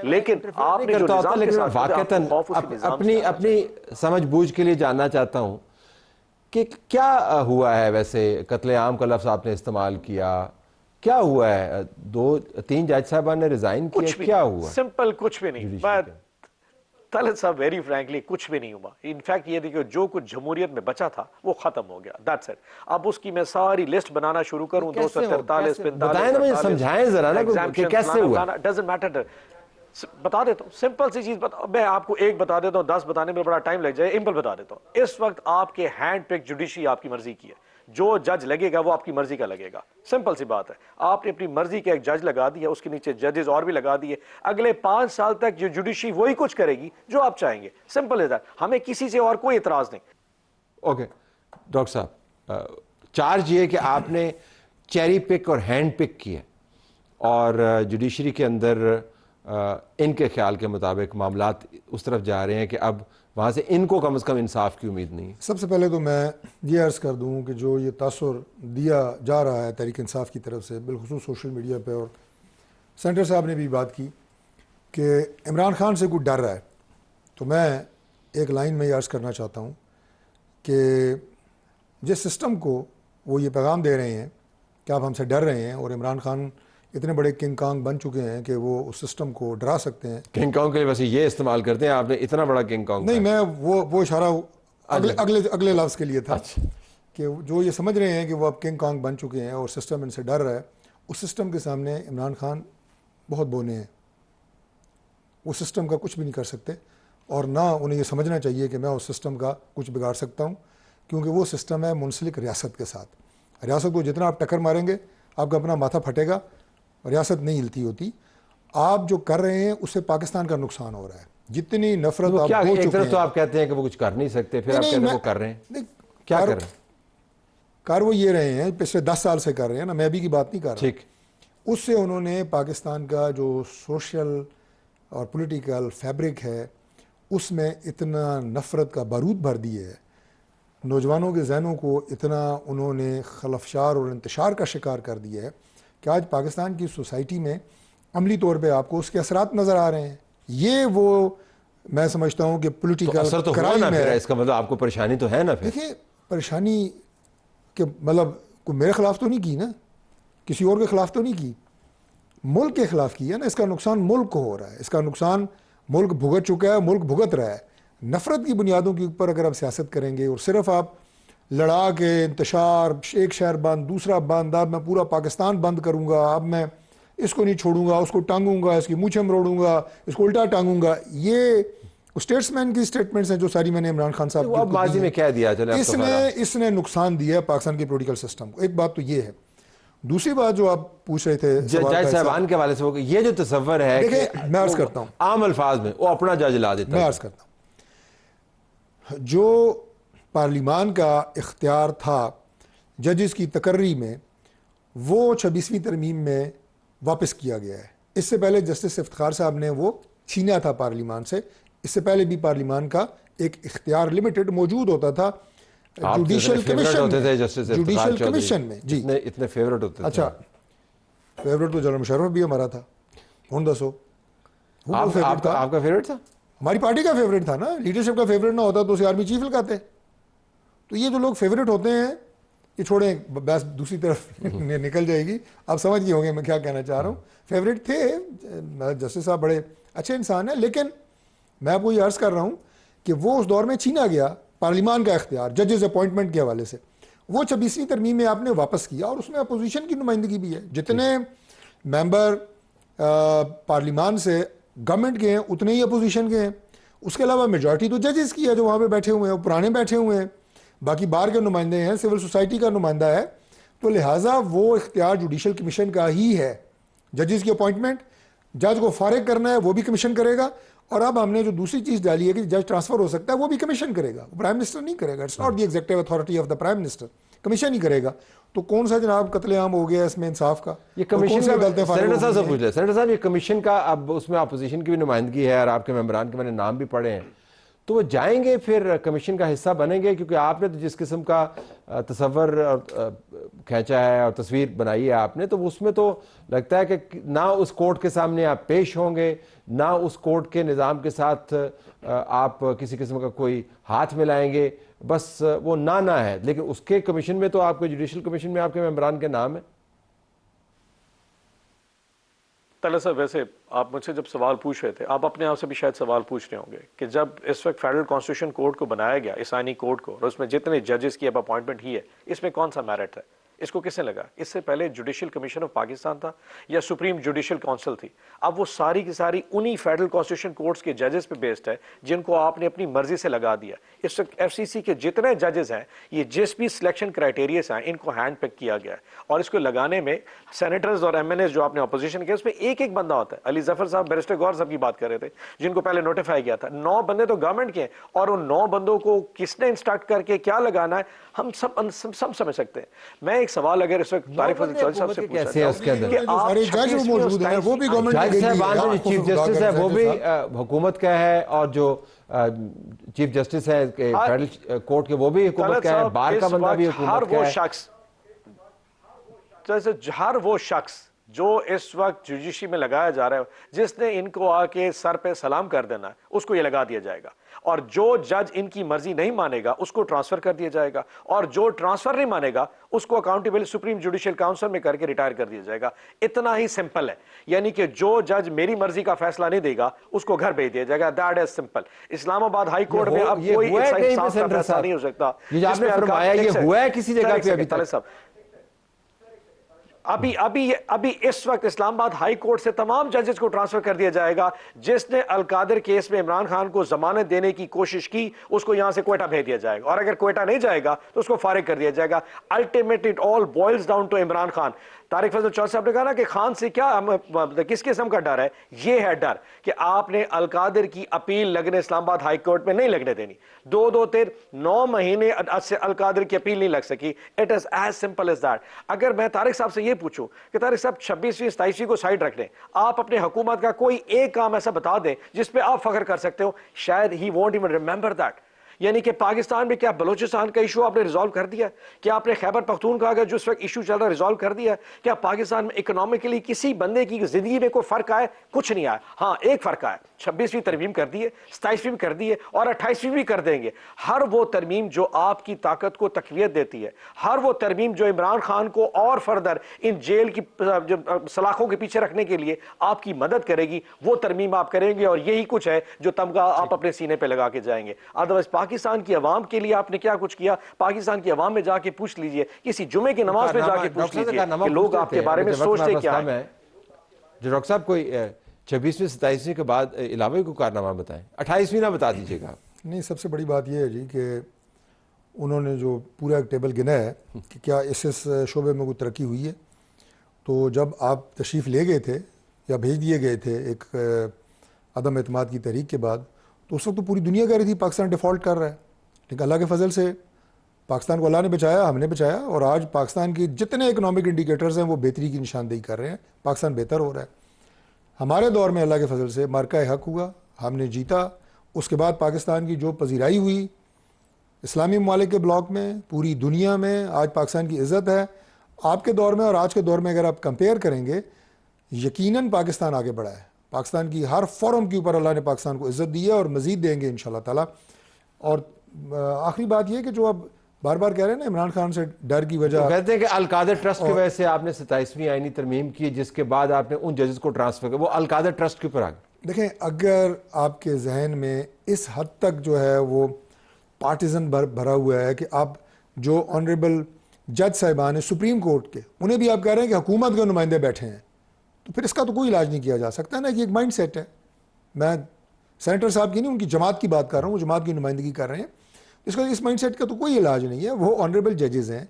لیکن آپ نے جو نظام کے ساتھ واقعتاً اپنی سمجھ بوجھ کے لیے جاننا چاہتا ہوں کہ کیا ہوا ہے. ویسے قتل عام کا لفظ آپ نے استعمال کیا, کیا ہوا ہے؟ 2-3 جج صاحبان نے ریزائن کیا, کیا ہوا؟ سمپل کچھ بھی نہیں. طلعت صاحب ویری فرینکلی کچھ بھی نہیں ہوا. انفیکٹ یہ دیکھو جو کچھ جمہوریت میں بچا تھا وہ ختم ہو گیا. That's it. اب اس کی میں ساری لسٹ بنانا شروع کروں 243 45 سمجھائیں ذرا نا کہ کیسے ہوا. Doesn't matter. بتا دیتا ہوں سمپل سی چیز میں آپ کو ایک بتا دیتا ہوں, 10 بتانے میں بڑا ٹائم لگ جائے. امپل بتا دیتا ہوں. اس وقت آپ کے ہینڈ پک جوڈیشری آپ کی مرضی کی ہے. جو جج لگے گا وہ آپ کی مرضی کا لگے گا. سمپل سی بات ہے. آپ نے اپنی مرضی کا ایک جج لگا دیا, اس کے نیچے ججز اور بھی لگا دیے. اگلے 5 سال تک جو جوڈیشری وہی کچھ کرے گی جو آپ چاہیں گے. سمپل ہے. ہمیں کسی سے اور کوئی اعتراض نہیں. اوکے ڈاکٹر صاحب, چارج یہ کہ آپ نے چیری پک اور ہینڈ پک کیا اور جوڈیشری کے اندر ان کے خیال کے مطابق معاملات اس طرف جا رہے ہیں کہ اب وہاں سے ان کو کم از کم انصاف کی امید نہیں ہے. سب سے پہلے تو میں یہ عرض کر دوں کہ جو یہ تاثر دیا جا رہا ہے تحریک انصاف کی طرف سے, بالخصوص سوشل میڈیا پہ, اور سینٹر صاحب نے بھی بات کی کہ عمران خان سے کوئی ڈر رہا ہے, تو میں ایک لائن میں یہ عرض کرنا چاہتا ہوں کہ جس سسٹم کو وہ یہ پیغام دے رہے ہیں کہ آپ ہم سے ڈر رہے ہیں, اور عمران خان اتنے بڑے کنگ کانگ بن چکے ہیں کہ وہ اس سسٹم کو ڈرا سکتے ہیں. کنگ کانگ کے لیے ویسے یہ استعمال کرتے ہیں آپ نے, اتنا بڑا کنگ کانگ نہیں, میں وہ اشارہ اگلے لفظ کے لیے تھا کہ جو یہ سمجھ رہے ہیں کہ وہ اب کنگ کانگ بن چکے ہیں اور سسٹم ان سے ڈر رہا ہے, اس سسٹم کے سامنے عمران خان بہت بونے ہیں. وہ سسٹم کا کچھ بھی نہیں کر سکتے, اور نہ انہیں یہ سمجھنا چاہیے کہ میں اس سسٹم کا کچھ بگاڑ سکتا ہوں, کیونکہ وہ سسٹم ہے منسلک ریاست کے ساتھ. ریاست کو جتنا آپ ٹکر ماریں گے آپ کا اپنا ماتھا پھٹے گا, ریاست نہیں ہلتی ہوتی. آپ جو کر رہے ہیں اس سے پاکستان کا نقصان ہو رہا ہے. جتنی نفرت آپ ہو چکے ہیں, تو آپ کہتے ہیں کہ وہ کچھ کر نہیں سکتے, پھر آپ کہتے ہیں وہ کر رہے ہیں. کیا کر رہے ہیں؟ کار وہ یہ رہے ہیں, پچھلے 10 سال سے کر رہے ہیں نا, میں بھی کی بات نہیں کر رہا. ٹھیک. اس سے انہوں نے پاکستان کا جو سوشل اور پولیٹیکل فیبرک ہے اس میں اتنا نفرت کا بارود بھر دیے ہے, نوجوانوں کے ذہنوں کو اتنا انہوں نے خلفشار اور انتشار کا شکار کر دیا ہے کہ آج پاکستان کی سوسائٹی میں عملی طور پہ آپ کو اس کے اثرات نظر آ رہے ہیں. یہ وہ میں سمجھتا ہوں کہ پولیٹیکل اثر تو ہوا نا, پھر اس کا مطلب آپ کو پریشانی تو ہے نا. پھر دیکھیں پریشانی کہ مطلب کوئی میرے خلاف تو نہیں کی نا, کسی اور کے خلاف تو نہیں کی, ملک کے خلاف کی ہے نا. اس کا نقصان ملک کو ہو رہا ہے, اس کا نقصان ملک بھگت چکا ہے, ملک بھگت رہا ہے. نفرت کی بنیادوں کے اوپر اگر آپ سیاست کریں گے اور صرف آپ لڑا کے انتشار, ایک شہر بند دوسرا بند, اب میں پورا پاکستان بند کروں گا, اب میں اس کو نہیں چھوڑوں گا, اس کو ٹانگوں گا, اس کی مونچھیں مروڑوں گا, اس کو الٹا ٹانگوں گا, یہ اسٹیٹس مین کی اسٹیٹمنٹس ہیں جو ساری میں نے عمران خان صاحب ماضی میں کہہ دیا. اس نے نقصان دیا ہے پاکستان کے پولیٹیکل سسٹم کو. ایک بات تو یہ ہے. دوسری بات جو آپ پوچھ رہے تھے جج صاحبان کے حوالے سے, یہ جو تصور ہے دیکھیں میں عرض کرتا ہوں عام الفاظ میں وہ اپنا جج لا دیتا ہے. میں عرض کرتا ہوں جو پارلیمان کا اختیار تھا ججز کی تقرری میں, وہ 26ویں ترمیم میں واپس کیا گیا ہے. اس سے پہلے جسٹس افتخار صاحب نے وہ چھینا تھا پارلیمان سے. اس سے پہلے بھی پارلیمان کا ایک اختیار لمیٹڈ موجود ہوتا تھا جوڈیشل کمیشن میں. جی اتنے فیورٹ ہوتے تھے. اچھا فیورٹ تو جنرل مشرف بھی ہمارا تھا. ہوں دسو آپ کا فیورٹ تھا؟ ہماری پارٹی کا فیورٹ تھا نا. لیڈرشپ کا فیورٹ نہ ہوتا تو اسے آرمی چیف لگاتے. تو یہ جو لوگ فیورٹ ہوتے ہیں یہ چھوڑیں, بس دوسری طرف نکل جائے گی. آپ سمجھ گئے ہوں گے میں کیا کہنا چاہ رہا ہوں. فیورٹ تھے, جسٹس صاحب بڑے اچھے انسان ہیں, لیکن میں آپ کو یہ عرض کر رہا ہوں کہ وہ اس دور میں چھینا گیا پارلیمان کا اختیار ججز اپوائنٹمنٹ کے حوالے سے. وہ 26ویں ترمیم میں آپ نے واپس کیا, اور اس میں اپوزیشن کی نمائندگی بھی ہے. جتنے ممبر پارلیمان سے گورنمنٹ کے ہیں اتنے ہی اپوزیشن کے ہیں. اس کے علاوہ میجورٹی تو ججز کی ہے جو وہاں پہ بیٹھے ہوئے ہیں, پرانے بیٹھے ہوئے ہیں, باقی بار کے نمائندے ہیں, سول سوسائٹی کا نمائندہ ہے. تو لہٰذا وہ اختیار جوڈیشل کمیشن کا ہی ہے. ججز کی اپوائنٹمنٹ, جج کو فارغ کرنا ہے وہ بھی کمیشن کرے گا, اور اب ہم نے جو دوسری چیز ڈالی ہے کہ جج ٹرانسفر ہو سکتا ہے وہ بھی کمیشن کرے گا, پرائم منسٹر نہیں کرے گا. It's not the executive authority of the prime minister, commission ہی کرے گا. تو کون سا جناب قتل عام ہو گیا اس میں انصاف کا؟ یہ کمیشن کا سینیٹر صاحب سے پوچھ لیں. سینیٹر صاحب یہ کمیشن کا اب اس میں اپوزیشن کی بھی نمائندگی ہے اور آپ کے ممبران کے میں نے نام بھی پڑھے ہیں, تو وہ جائیں گے پھر کمیشن کا حصہ بنیں گے؟ کیونکہ آپ نے تو جس قسم کا تصور کھینچا ہے اور تصویر بنائی ہے آپ نے، تو اس میں تو لگتا ہے کہ نہ اس کورٹ کے سامنے آپ پیش ہوں گے، نہ اس کورٹ کے نظام کے ساتھ آپ کسی قسم کا کوئی ہاتھ ملائیں گے، بس وہ نہ ہے. لیکن اس کے کمیشن میں تو آپ کے جوڈیشل کمیشن میں آپ کے ممبران کے نام ہیں. طلعت صاحب، ویسے آپ مجھ سے جب سوال پوچھ رہے تھے، آپ اپنے آپ سے بھی شاید سوال پوچھ رہے ہوں گے کہ جب اس وقت فیڈرل کانسٹیٹیوشن کورٹ کو بنایا گیا، اسانی کورٹ کو، اور اس میں جتنے ججز کی اب اپوائنٹمنٹ ہی ہے، اس میں کون سا میرٹ ہے؟ اس کو کس نے لگا؟ اس سے پہلے جوڈیشل کمیشن آف پاکستان تھا یا سپریم جوڈیشل کونسل تھی؟ اب وہ ساری کی ساری انہی فیڈرل کانسٹیٹیوشن کورٹس کے ججز پہ بیسڈ ہے جن کو آپ نے اپنی مرضی سے لگا دیا. اس وقت ایف سی سی کے جتنے ججز ہیں، یہ جس بھی سلیکشن کرائٹیریاز ہیں، ان کو ہینڈ پک کیا گیا ہے، اور اس کو لگانے میں سینیٹرز اور ایم این ایز جو آپ نے اپوزیشن کیا، اس میں ایک ایک بندہ ہوتا ہے. علی ظفر صاحب، بیرسٹر گور صاحب کی بات کر رہے تھے جن کو پہلے نوٹیفائی کیا تھا. 9 بندے تو گورنمنٹ کے ہیں، اور ان 9 بندوں کو کس نے انسٹرکٹ کر کے کیا لگانا ہے ہم سب سمجھ سکتے ہیں. میں ایک سوال اگر اس وقت طارق فضل چودھری صاحب سے پوچھنا چاہوں کہ آپ سارے جج وہ موجود ہیں، وہ بھی گورنمنٹ جج کے صاحبان جو چیف جسٹس ہے وہ بھی حکومت کا ہے، اور جو چیف جسٹس ہے فیڈرل کورٹ کے وہ بھی حکومت کا ہے، بار کا بندہ بھی حکومت کا ہے. ہر وہ شخص جو اس وقت جوڈیشری میں لگایا جا رہا ہے، جس نے ان کو آ کے سر پہ سلام کر دینا ہے، اس کو یہ لگا دیا جائے گا. اور جو جج ان کی مرضی نہیں مانے گا اس کو ٹرانسفر کر دیا جائے گا، اور جو ٹرانسفر نہیں مانے گا اس کو اکاؤنٹیبل سپریم جوڈیشل کاؤنسل میں کر کے ریٹائر کر دیا جائے گا. اتنا ہی سمپل ہے. یعنی کہ جو جج میری مرضی کا فیصلہ نہیں دے گا اس کو گھر بھیج دیا جائے گا. That is simple. اسلام آباد ہائی کورٹ میں اب کوئی انصاف کا فیصلہ نہیں ہو سکتا. یہ جو آپ نے فرمایا یہ ہوا ہے کسی جگہ پہ ابھی تک؟ ابھی اس وقت اسلام آباد ہائی کورٹ سے تمام ججز کو ٹرانسفر کر دیا جائے گا. جس نے القادر کیس میں عمران خان کو ضمانت دینے کی کوشش کی اس کو یہاں سے کوئٹہ بھیج دیا جائے گا، اور اگر کوئٹہ نہیں جائے گا تو اس کو فارغ کر دیا جائے گا. Ultimately it all boils down to Imran Khan. Tariq Fazal Chaudhry صاحب نے کہا نا کہ خان سے کیا کس قسم کا ڈر ہے؟ یہ ہے ڈر کہ آپ نے القادر کی اپیل لگنے اسلام آباد ہائی کورٹ میں نہیں لگنے دینی. 9 مہینے سے القادر کی اپیل نہیں لگ سکی. It is as simple as that. اگر میں طارق صاحب سے یہ پوچھوں کہ طارق صاحب 26ویں 27ویں کو سائڈ رکھ لیں، آپ اپنے حکومت کا کوئی ایک کام ایسا بتا دیں جس پہ آپ فخر کر سکتے ہو، شاید he won't even remember that. یعنی کہ پاکستان میں کیا بلوچستان کا ایشو آپ نے ریزالو کر دیا؟ کیا آپ نے خیبر پختونخوا کا جو اس وقت ایشو چل رہا ہے ریزالو کر دیا؟ کیا پاکستان میں اکنامکلی کسی بندے کی زندگی میں کوئی فرق آئے؟ کچھ نہیں آیا. ہاں ایک فرق آیا، 26ویں ترمیم کر دی ہے، 27ویں بھی کر دی ہے، اور 28ویں بھی کر دیں گے. ہر وہ ترمیم جو آپ کی طاقت کو تقویت دیتی ہے، ہر وہ ترمیم جو عمران خان کو اور فردر ان جیل کی سلاخوں کے پیچھے رکھنے کے لیے آپ کی مدد کرے گی، وہ ترمیم آپ کریں گے. اور یہی کچھ ہے جو تمغہ آپ اپنے سینے پہ لگا کے جائیں گے. ادروائز پاکستان کی عوام کے لیے آپ نے کیا کچھ کیا؟ پاکستان کی عوام میں جا کے پوچھ لیجئے، کسی جمعے کی نماز میں جا کے پوچھ لیجئے کہ لوگ آپ کے بارے میں سوچتے کیا ہیں. جو ڈاکٹر صاحب کوئی 26ویں 27ویں کے بعد علاوہ کوئی کارنامہ بتائیں، 28ویں نہ بتا دیجیے گا. نہیں، سب سے بڑی بات یہ ہے جی کہ انہوں نے جو پورا ایک ٹیبل گنا ہے کہ کیا اس شعبے میں کوئی ترقی ہوئی ہے. تو جب آپ تشریف لے گئے تھے یا بھیج دیے گئے تھے ایک عدم اعتماد کی تحریک کے بعد، تو اس وقت تو پوری دنیا کہہ رہی تھی پاکستان ڈیفالٹ کر رہا ہے، لیکن اللہ کے فضل سے پاکستان کو اللہ نے بچایا، ہم نے بچایا، اور آج پاکستان کی جتنے اکنامک انڈیکیٹرز ہیں وہ بہتری کی نشاندہی کر رہے ہیں. پاکستان بہتر ہو رہا ہے. ہمارے دور میں اللہ کے فضل سے مارکہ حق ہوا، ہم نے جیتا. اس کے بعد پاکستان کی جو پذیرائی ہوئی اسلامی ممالک کے بلاک میں، پوری دنیا میں، آج پاکستان کی عزت ہے. آپ کے دور میں اور آج کے دور میں اگر آپ کمپیئر کریں گے، یقیناً پاکستان آگے بڑھا ہے. پاکستان کی ہر فورم کے اوپر اللہ نے پاکستان کو عزت دی ہے اور مزید دیں گے انشاءاللہ تعالیٰ. اور آخری بات یہ کہ جو اب بار بار کہہ رہے ہیں نا عمران خان سے ڈر کی وجہ، کہتے ہیں کہ القادر ٹرسٹ کی وجہ سے آپ نے 27ویں آئینی ترمیم کی، جس کے بعد آپ نے ان ججز کو ٹرانسفر کیا. وہ القادر ٹرسٹ کے اوپر آ گئے. دیکھیں، اگر آپ کے ذہن میں اس حد تک جو ہے وہ پارٹیزن بھرا ہوا ہے کہ آپ جو آنریبل جج صاحبان ہیں سپریم کورٹ کے، انہیں بھی آپ کہہ رہے ہیں کہ حکومت کے نمائندے بیٹھے ہیں، تو پھر اس کا تو کوئی علاج نہیں کیا جا سکتا نا. کہ ایک مائنڈ سیٹ ہے. میں سینیٹر صاحب کی نہیں، ان کی جماعت کی بات کر رہا ہوں، وہ جماعت کی نمائندگی کر رہے ہیں. اس مائنڈ سیٹ کا تو کوئی علاج نہیں ہے. وہ آنریبل ججز ہیں،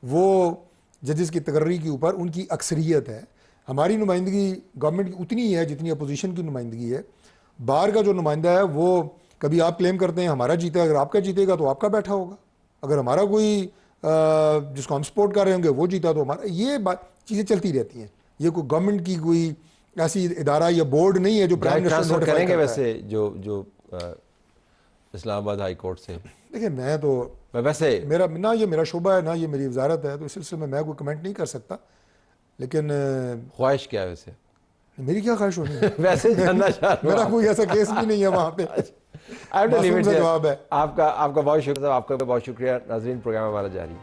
وہ ججز کی تقرری کے اوپر ان کی اکثریت ہے. ہماری نمائندگی گورنمنٹ کی اتنی ہی ہے جتنی اپوزیشن کی نمائندگی ہے. بار کا جو نمائندہ ہے وہ کبھی آپ کلیم کرتے ہیں ہمارا جیتا ہے، اگر آپ کا جیتے گا تو آپ کا بیٹھا ہوگا. اگر ہمارا کوئی جس کو ہم سپورٹ کر رہے ہوں گے وہ جیتا تو ہمارا. یہ چیزیں چلتی رہتی ہیں. یہ کوئی گورنمنٹ کی کوئی ایسی ادارہ یا بورڈ نہیں ہے جو پرائم منسٹر کریں گے. ویسے جو اسلام آباد ہائی کورٹ سے؟ دیکھیں میں تو ویسے میرا نہ یہ میرا شعبہ ہے نہ یہ میری وزارت ہے، تو اس سلسلے میں کوئی کمنٹ نہیں کر سکتا، لیکن خواہش کیا ہے ویسے؟ میری کیا خواہش ہونی ہے؟ ویسے جاننا چاہ رہا میرا کوئی ایسا کیس بھی نہیں ہے وہاں پہ، معصوم سا جواب ہے۔ آپ کا بہت شکریہ، آپ کا بہت شکریہ۔ ناظرین، پروگرام ہمارا جاری ہے۔